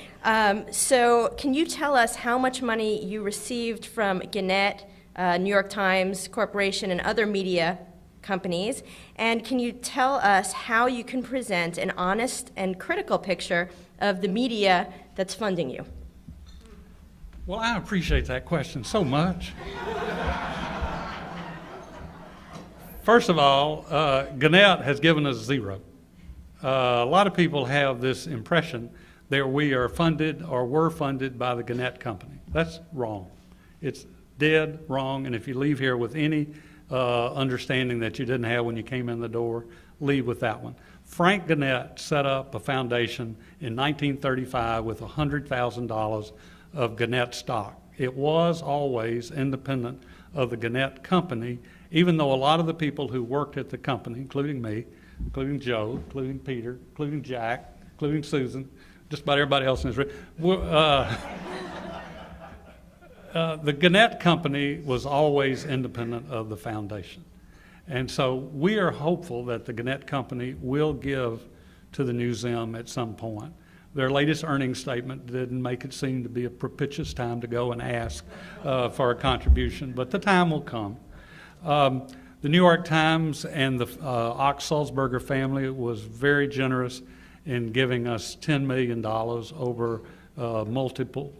So can you tell us how much money you received from Gannett, New York Times Corporation, and other media companies? And can you tell us how you can present an honest and critical picture of the media that's funding you? Well, I appreciate that question so much. First of all, Gannett has given us zero. A lot of people have this impression that we are funded or were funded by the Gannett Company. That's wrong. It's dead wrong, and if you leave here with any understanding that you didn't have when you came in the door, leave with that one. Frank Gannett set up a foundation in 1935 with $100,000 of Gannett stock. It was always independent of the Gannett Company, even though a lot of the people who worked at the company, including me, including Joe, including Peter, including Jack, including Susan, just about everybody else in this room. The Gannett Company was always independent of the foundation. And so we are hopeful that the Gannett Company will give to the Newseum at some point. Their latest earnings statement didn't make it seem to be a propitious time to go and ask for a contribution, but the time will come. The New York Times and the Ox-Sulzberger family was very generous in giving us $10 million over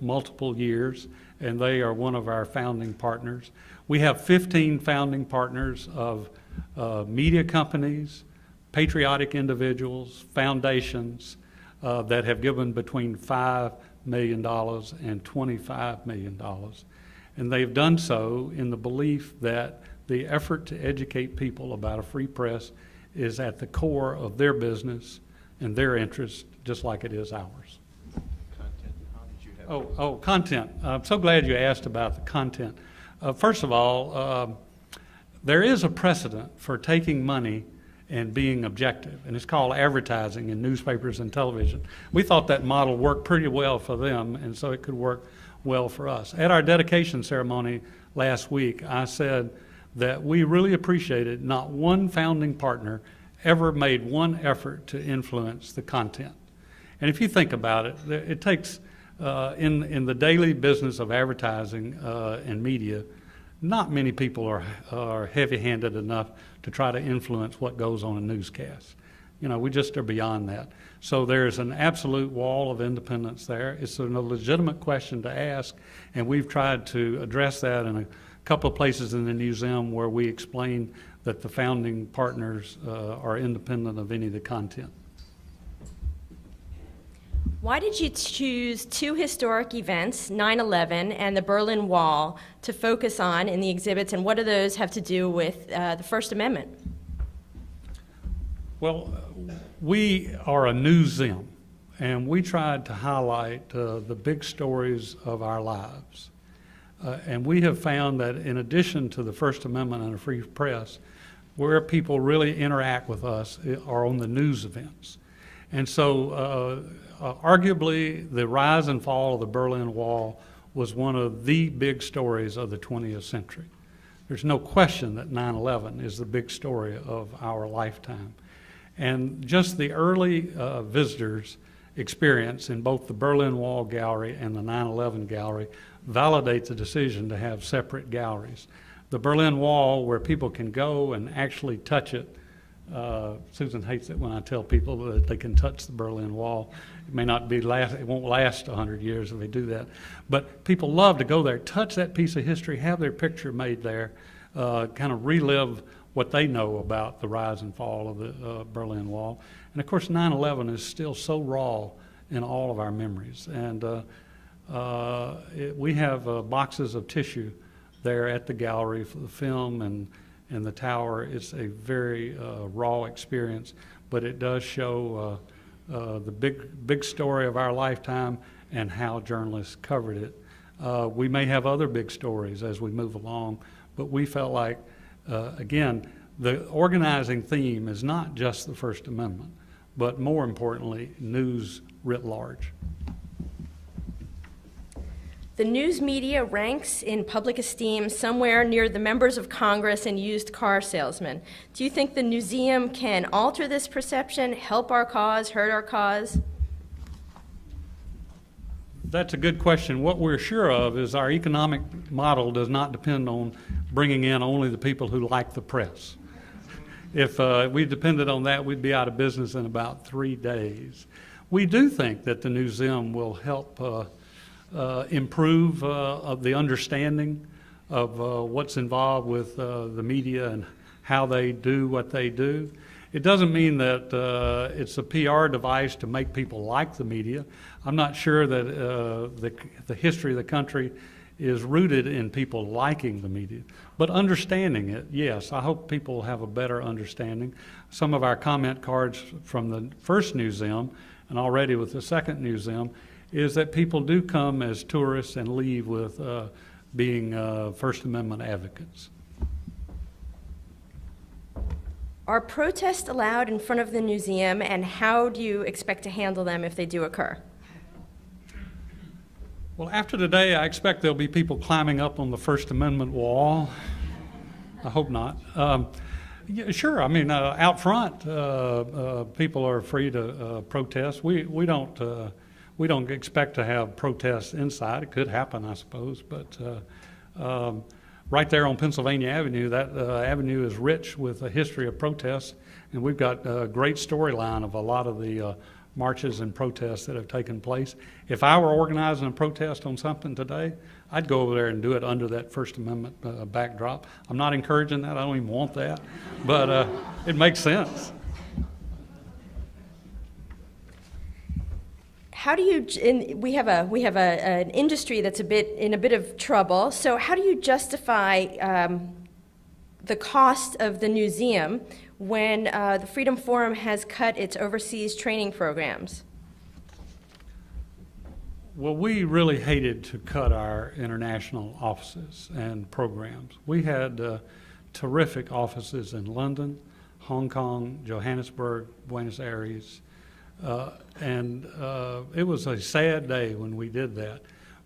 multiple years, and they are one of our founding partners. We have 15 founding partners of media companies, patriotic individuals, foundations that have given between $5 million and $25 million. And they've done so in the belief that the effort to educate people about a free press is at the core of their business and their interest, just like it is ours. Content, how did you have Content. I'm so glad you asked about the content. First of all, there is a precedent for taking money and being objective, and it's called advertising in newspapers and television. We thought that model worked pretty well for them, and so it could work well for us. At our dedication ceremony last week, I said that we really appreciated not one founding partner ever made one effort to influence the content. And if you think about it, it takes, in the daily business of advertising and media, not many people are heavy-handed enough to try to influence what goes on a newscast. You know, we just are beyond that. So there's an absolute wall of independence there. It's a legitimate question to ask, and we've tried to address that in a couple of places in the Newseum where we explain that the founding partners are independent of any of the content. Why did you choose two historic events, 9/11 and the Berlin Wall, to focus on in the exhibits, and what do those have to do with the First Amendment? Well, we are a newseum, and we tried to highlight the big stories of our lives. And we have found that in addition to the First Amendment and a free press, where people really interact with us are on the news events. And so arguably the rise and fall of the Berlin Wall was one of the big stories of the 20th century. There's no question that 9/11 is the big story of our lifetime. And just the early visitors' experience in both the Berlin Wall Gallery and the 9/11 Gallery validate the decision to have separate galleries. The Berlin Wall, where people can go and actually touch it. Susan hates it when I tell people that they can touch the Berlin Wall. It may not be it won't last 100 years if they do that. But people love to go there, touch that piece of history, have their picture made there, kind of relive what they know about the rise and fall of the Berlin Wall. And of course, 9/11 is still so raw in all of our memories. And we have boxes of tissue there at the gallery for the film and the tower. It's a very raw experience, but it does show the big story of our lifetime and how journalists covered it. We may have other big stories as we move along, but we felt like, again, the organizing theme is not just the First Amendment, but more importantly, news writ large. The news media ranks in public esteem somewhere near the members of Congress and used car salesmen. Do you think the Newseum can alter this perception, help our cause, hurt our cause? That's a good question. What we're sure of is our economic model does not depend on bringing in only the people who like the press. If we depended on that, we'd be out of business in about 3 days. We do think that the Newseum will help improve the understanding of what's involved with the media and how they do what they do. It doesn't mean that it's a PR device to make people like the media. I'm not sure that the history of the country is rooted in people liking the media, but understanding it, yes. I hope people have a better understanding. Some of our comment cards from the first Newseum and already with the second Newseum is that people do come as tourists and leave with being First Amendment advocates. Are protests allowed in front of the Newseum, and how do you expect to handle them if they do occur? Well, after today, I expect there'll be people climbing up on the First Amendment wall. I hope not. Yeah, sure. I mean, out front, people are free to protest. We don't expect to have protests inside. It could happen, I suppose, but right there on Pennsylvania Avenue, that avenue is rich with a history of protests, and we've got a great storyline of a lot of the marches and protests that have taken place. If I were organizing a protest on something today, I'd go over there and do it under that First Amendment backdrop. I'm not encouraging that. I don't even want that, but it makes sense. How do you? We have an industry that's in a bit of trouble. So how do you justify the cost of the Newseum when the Freedom Forum has cut its overseas training programs? Well, we really hated to cut our international offices and programs. We had terrific offices in London, Hong Kong, Johannesburg, Buenos Aires, and it was a sad day when we did that.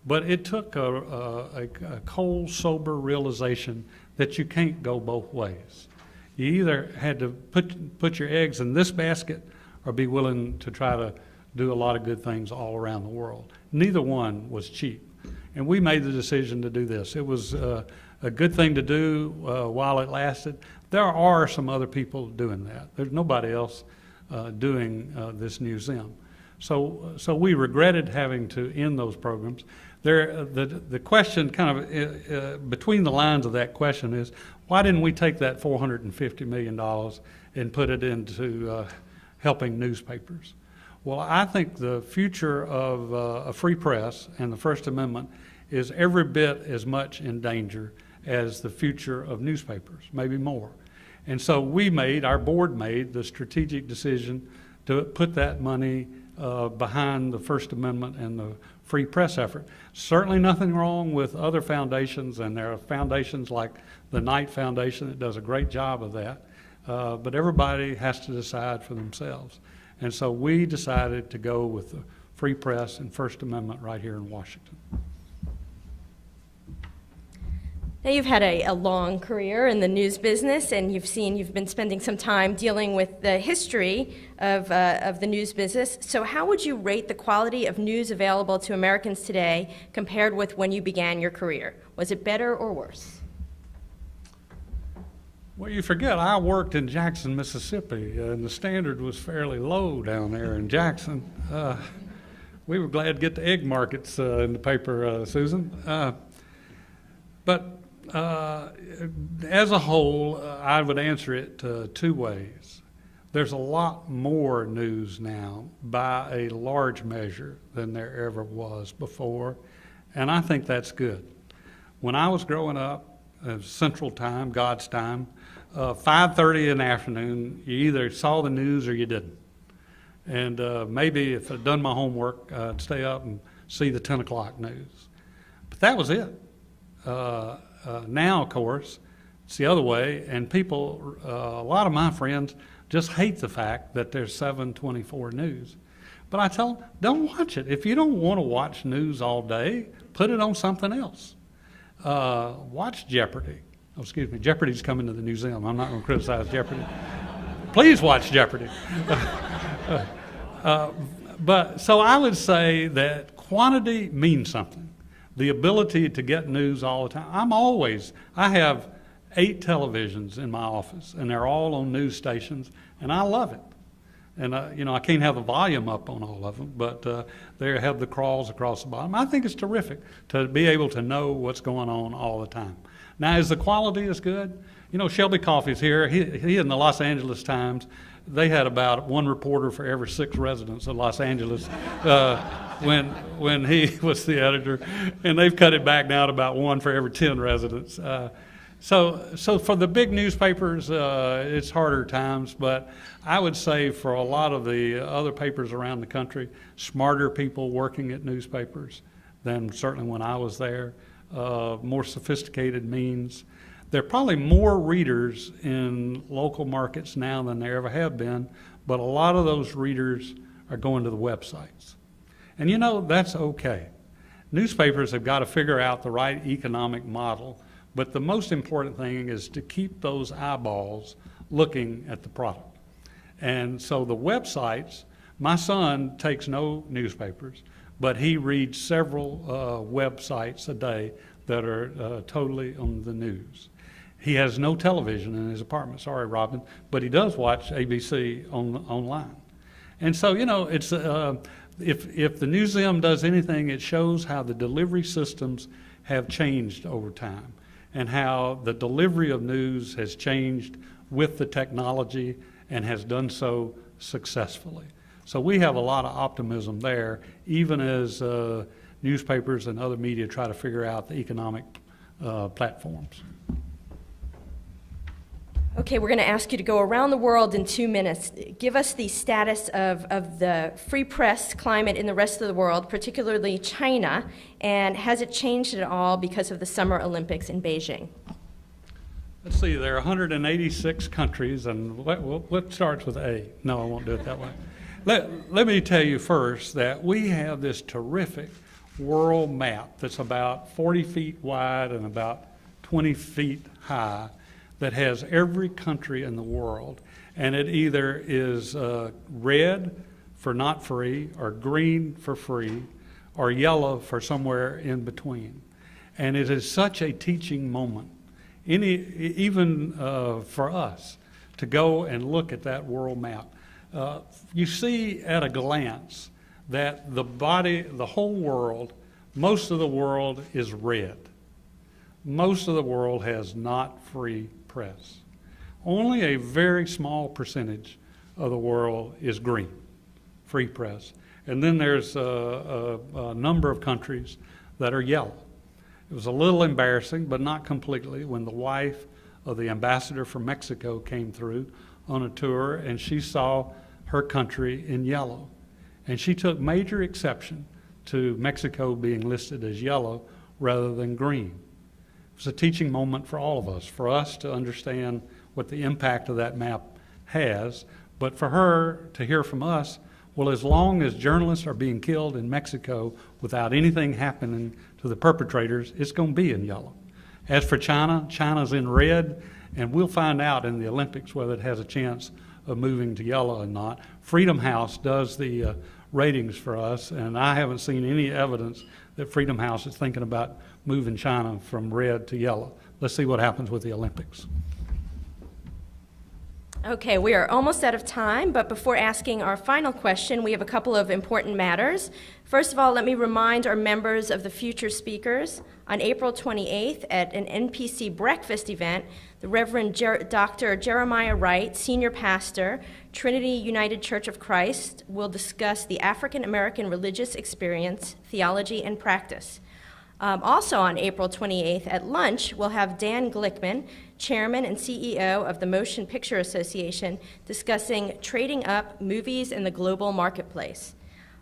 But it took a cold, sober realization that you can't go both ways. You either had to put your eggs in this basket or be willing to try to do a lot of good things all around the world. Neither one was cheap. And we made the decision to do this. It was a good thing to do while it lasted. There are some other people doing that. There's nobody else doing this Newseum. So we regretted having to end those programs. The question kind of between the lines of that question is, why didn't we take that $450 million and put it into helping newspapers? Well, I think the future of a free press and the First Amendment is every bit as much in danger as the future of newspapers, maybe more. And so our board made the strategic decision to put that money behind the First Amendment and the free press effort. Certainly nothing wrong with other foundations, and there are foundations like the Knight Foundation that does a great job of that, but everybody has to decide for themselves. And so we decided to go with the free press and First Amendment right here in Washington. Now, you've had a long career in the news business, and you've been spending some time dealing with the history of the news business. So how would you rate the quality of news available to Americans today compared with when you began your career? Was it better or worse? Well, you forget, I worked in Jackson, Mississippi, and the standard was fairly low down there in Jackson. We were glad to get the egg markets in the paper, Susan. But as a whole, I would answer it two ways. There's a lot more news now by a large measure than there ever was before, and I think that's good. When I was growing up, Central Time, God's time, 5:30 in the afternoon, you either saw the news or you didn't. And maybe if I'd done my homework, I'd stay up and see the 10 o'clock news. But that was it. Now, of course, it's the other way, and people, a lot of my friends just hate the fact that there's 724 news. But I tell them, don't watch it. If you don't want to watch news all day, put it on something else. Watch Jeopardy. Oh, excuse me, Jeopardy's coming to the Newseum. I'm not going to criticize Jeopardy. Please watch Jeopardy. But so I would say that quantity means something. The ability to get news all the time. I have 8 televisions in my office, and they're all on news stations, and I love it. And, I can't have the volume up on all of them, but they have the crawls across the bottom. I think it's terrific to be able to know what's going on all the time. Now, is the quality as good? Shelby Coffey's here. He in the Los Angeles Times, they had about 1 reporter for every 6 residents of Los Angeles when he was the editor, and they've cut it back now to about 1 for every 10 residents. So for the big newspapers, it's harder times, but I would say for a lot of the other papers around the country, smarter people working at newspapers than certainly when I was there, more sophisticated means. There are probably more readers in local markets now than there ever have been, but a lot of those readers are going to the websites. And that's okay. Newspapers have got to figure out the right economic model, but the most important thing is to keep those eyeballs looking at the product. And so the websites, my son takes no newspapers, but he reads several websites a day that are totally on the news. He has no television in his apartment, sorry, Robin, but he does watch ABC online. And so, it's if the Newseum does anything, it shows how the delivery systems have changed over time and how the delivery of news has changed with the technology and has done so successfully. So we have a lot of optimism there, even as newspapers and other media try to figure out the economic platforms. Okay, we're going to ask you to go around the world in 2 minutes. Give us the status of the free press climate in the rest of the world, particularly China, and has it changed at all because of the Summer Olympics in Beijing? Let's see, there are 186 countries, and what starts with A? No, I won't do it that way. Let me tell you first that we have this terrific world map that's about 40 feet wide and about 20 feet high, that has every country in the world, and it either is red for not free, or green for free, or yellow for somewhere in between. And it is such a teaching moment, even for us, to go and look at that world map. You see at a glance that the whole world, most of the world is red. Most of the world has not free press. Only a very small percentage of the world is green, free press. And then there's a number of countries that are yellow. It was a little embarrassing, but not completely, when the wife of the ambassador from Mexico came through on a tour, and she saw her country in yellow. And she took major exception to Mexico being listed as yellow rather than green. It was a teaching moment for all of us, for us to understand what the impact of that map has, but for her to hear from us, well, as long as journalists are being killed in Mexico without anything happening to the perpetrators, it's going to be in yellow. As for China, China's in red, and we'll find out in the Olympics whether it has a chance of moving to yellow or not. Freedom House does the ratings for us, and I haven't seen any evidence that Freedom House is thinking about moving China from red to yellow. Let's see what happens with the Olympics. Okay, we are almost out of time, but before asking our final question, we have a couple of important matters. First of all, let me remind our members of the future speakers. On April 28th, at an NPC breakfast event, the Reverend Dr. Jeremiah Wright, senior pastor, Trinity United Church of Christ, will discuss the African American religious experience, theology, and practice. Also on April 28th at lunch, we'll have Dan Glickman, Chairman and CEO of the Motion Picture Association, discussing trading up movies in the global marketplace.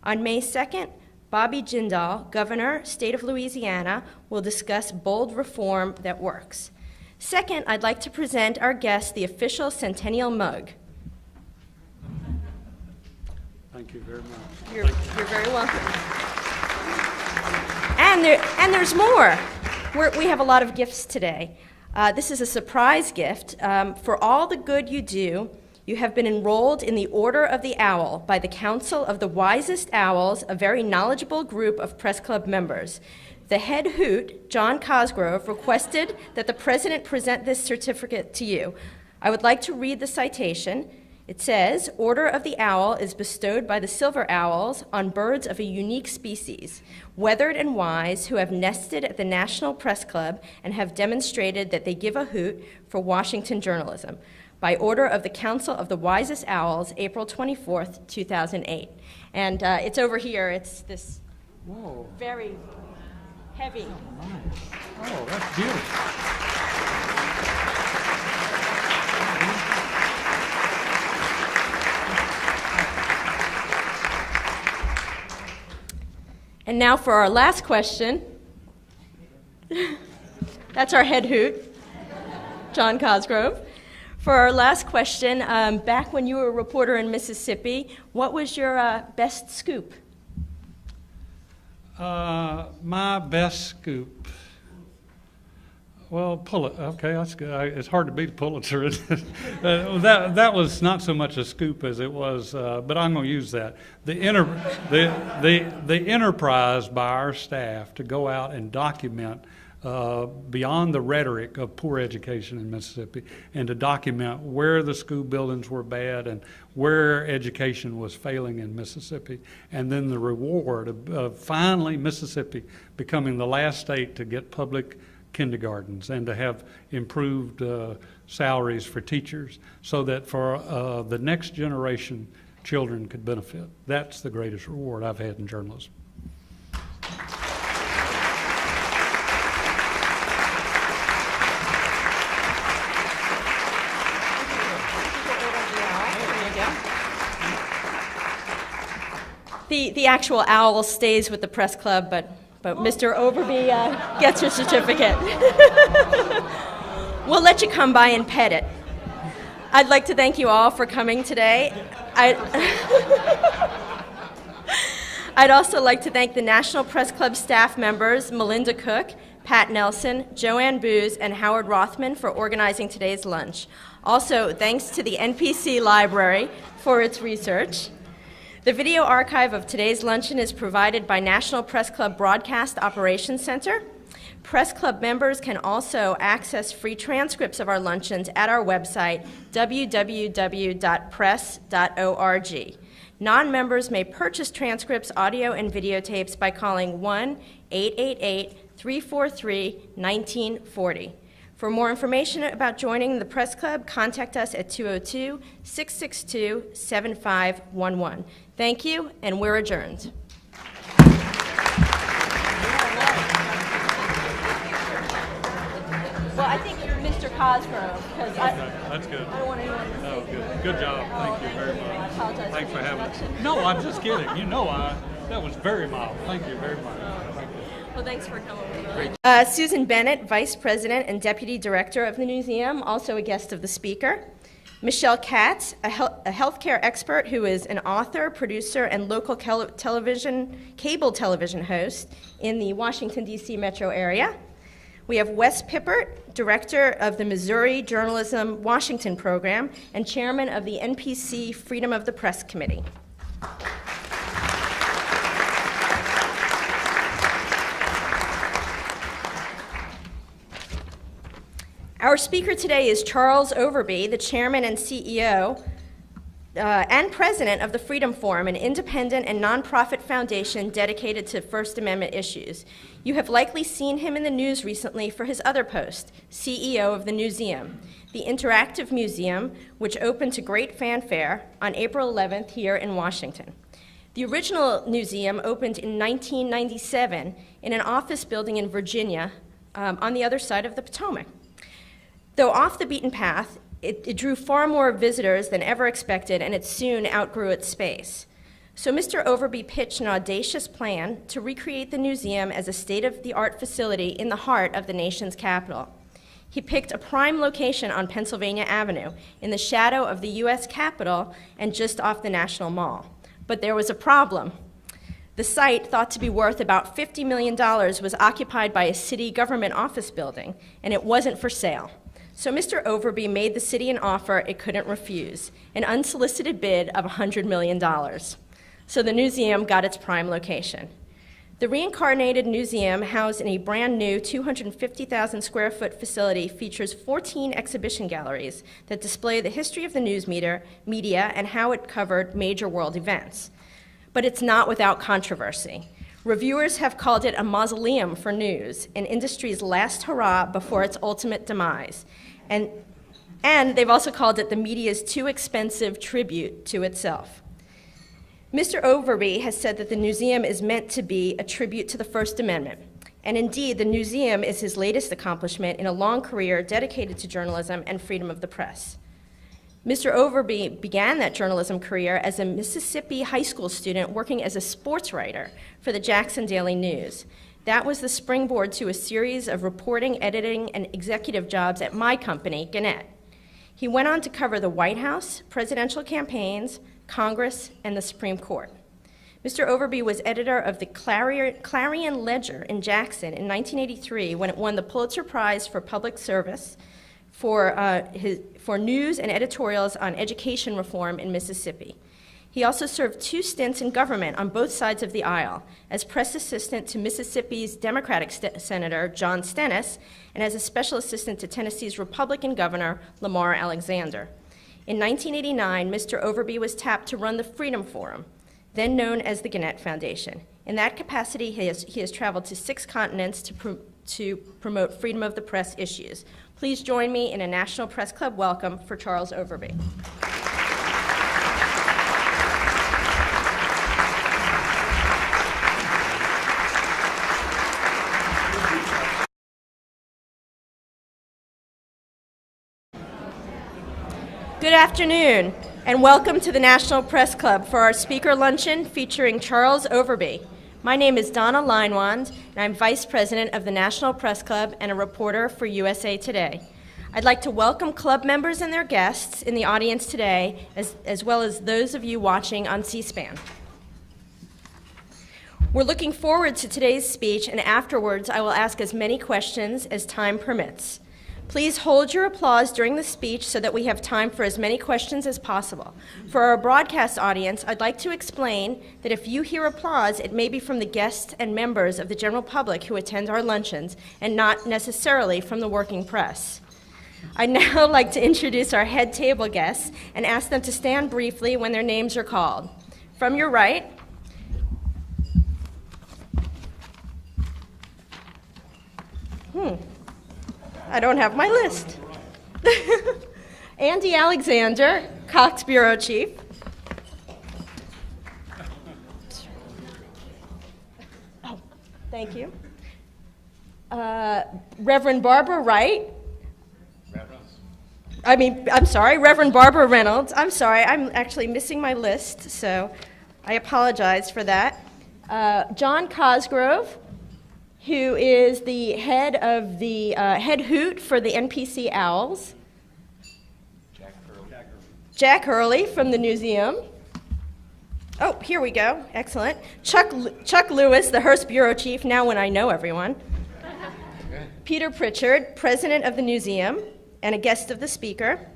On May 2nd, Bobby Jindal, Governor, State of Louisiana, will discuss bold reform that works. Second, I'd like to present our guest the official Centennial Mug. Thank you very much. You're very welcome. And there's more. We have a lot of gifts today. This is a surprise gift. For all the good you do, you have been enrolled in the Order of the Owl by the Council of the Wisest Owls, a very knowledgeable group of Press Club members. The head hoot, John Cosgrove, requested that the president present this certificate to you. I would like to read the citation. It says, Order of the Owl is bestowed by the silver owls on birds of a unique species, weathered and wise, who have nested at the National Press Club and have demonstrated that they give a hoot for Washington journalism. By order of the Council of the Wisest Owls, April 24th, 2008. And it's over here. It's this very heavy. Oh, nice. Oh, that's beautiful. And now for our last question. That's our head hoot, John Cosgrove. For our last question, back when you were a reporter in Mississippi, what was your best scoop? My best scoop. Well, okay, that's good. It's hard to beat a Pulitzer. That was not so much a scoop as it was, but I'm going to use that. The enterprise by our staff to go out and document beyond the rhetoric of poor education in Mississippi, and to document where the school buildings were bad and where education was failing in Mississippi, and then the reward of finally Mississippi becoming the last state to get public kindergartens and to have improved salaries for teachers so that for the next generation children could benefit. That's the greatest reward I've had in journalism. The actual owl stays with the press club, but Mr. Overby gets your certificate. We'll let you come by and pet it. I'd like to thank you all for coming today. I'd also like to thank the National Press Club staff members, Melinda Cook, Pat Nelson, Joanne Booz, and Howard Rothman for organizing today's lunch. Also, thanks to the NPC Library for its research. The video archive of today's luncheon is provided by National Press Club Broadcast Operations Center. Press Club members can also access free transcripts of our luncheons at our website, www.press.org. Non-members may purchase transcripts, audio, and videotapes by calling 1-888-343-1940. For more information about joining the Press Club, contact us at 202-662-7511. Thank you, and we're adjourned. Well, I think Mr. Cosgrove, because that's good. I don't want anyone to No, good job. Thank you very much. I apologize. Thanks for having me. me. No, I'm just kidding. That was very mild. Thank you very much. Well, thanks for coming. Susan Bennett, Vice President and Deputy Director of the Newseum, also a guest of the speaker. Michelle Katz, a healthcare expert who is an author, producer, and local cable television host in the Washington, D.C. metro area. We have Wes Pippert, Director of the Missouri Journalism Washington Program and Chairman of the NPC Freedom of the Press Committee. Our speaker today is Charles Overby, the chairman and CEO and president of the Freedom Forum, an independent and nonprofit foundation dedicated to First Amendment issues. You have likely seen him in the news recently for his other post, CEO of the Newseum, the interactive museum which opened to great fanfare on April 11th here in Washington. The original Newseum opened in 1997 in an office building in Virginia on the other side of the Potomac. Though off the beaten path, it drew far more visitors than ever expected, and it soon outgrew its space. So Mr. Overby pitched an audacious plan to recreate the Newseum as a state-of-the-art facility in the heart of the nation's capital. He picked a prime location on Pennsylvania Avenue, in the shadow of the U.S. Capitol and just off the National Mall. But there was a problem. The site, thought to be worth about $50 million, was occupied by a city government office building, and it wasn't for sale. So Mr. Overby made the city an offer it couldn't refuse, an unsolicited bid of $100 million. So the Newseum got its prime location. The reincarnated Newseum, housed in a brand new 250,000 square foot facility, features 14 exhibition galleries that display the history of the news media and how it covered major world events. But it's not without controversy. Reviewers have called it a mausoleum for news, an industry's last hurrah before its ultimate demise. And they've also called it the media's too expensive tribute to itself. Mr. Overby has said that the Newseum is meant to be a tribute to the First Amendment. And indeed, the Newseum is his latest accomplishment in a long career dedicated to journalism and freedom of the press. Mr. Overby began that journalism career as a Mississippi high school student working as a sports writer for the Jackson Daily News. That was the springboard to a series of reporting, editing, and executive jobs at my company, Gannett. He went on to cover the White House, presidential campaigns, Congress, and the Supreme Court. Mr. Overby was editor of the Clarion Ledger in Jackson in 1983 when it won the Pulitzer Prize for Public Service for news and editorials on education reform in Mississippi. He also served 2 stints in government on both sides of the aisle, as press assistant to Mississippi's Democratic Senator John Stennis, and as a special assistant to Tennessee's Republican Governor Lamar Alexander. In 1989, Mr. Overby was tapped to run the Freedom Forum, then known as the Gannett Foundation. In that capacity, he has traveled to 6 continents to promote freedom of the press issues. Please join me in a National Press Club welcome for Charles Overby. Good afternoon, and welcome to the National Press Club for our speaker luncheon featuring Charles Overby. My name is Donna Leinwand, and I'm Vice President of the National Press Club and a reporter for USA Today. I'd like to welcome club members and their guests in the audience today, as well as those of you watching on C-SPAN. We're looking forward to today's speech, and afterwards I will ask as many questions as time permits. Please hold your applause during the speech so that we have time for as many questions as possible. For our broadcast audience, I'd like to explain that if you hear applause, it may be from the guests and members of the general public who attend our luncheons, and not necessarily from the working press. I'd now like to introduce our head table guests and ask them to stand briefly when their names are called. From your right, I don't have my list. Andy Alexander, Cox Bureau Chief. Oh, thank you. Reverend Barbara Wright. Reverend Barbara Reynolds. I'm sorry, I'm actually missing my list, so I apologize for that. John Cosgrove, who is the head of the head hoot for the NPC Owls. Jack Hurley from the Newseum. Oh, here we go. Excellent. Chuck Lewis, the Hearst Bureau Chief, now when I know everyone. Peter Pritchard, President of the Newseum, and a guest of the speaker.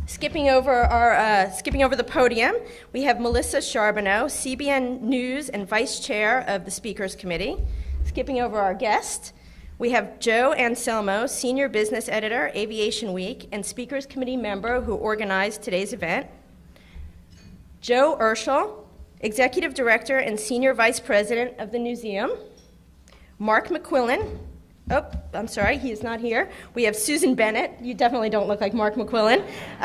Skipping over the podium, we have Melissa Charbonneau, CBN News and Vice Chair of the Speakers Committee. Skipping over our guest, we have Joe Anselmo, Senior Business Editor, Aviation Week, and Speakers Committee member who organized today's event. Joe Urschel, Executive Director and Senior Vice President of the Newseum. Mark McQuillan. Oh, I'm sorry, he is not here. We have Susan Bennett. You definitely don't look like Mark McQuillan.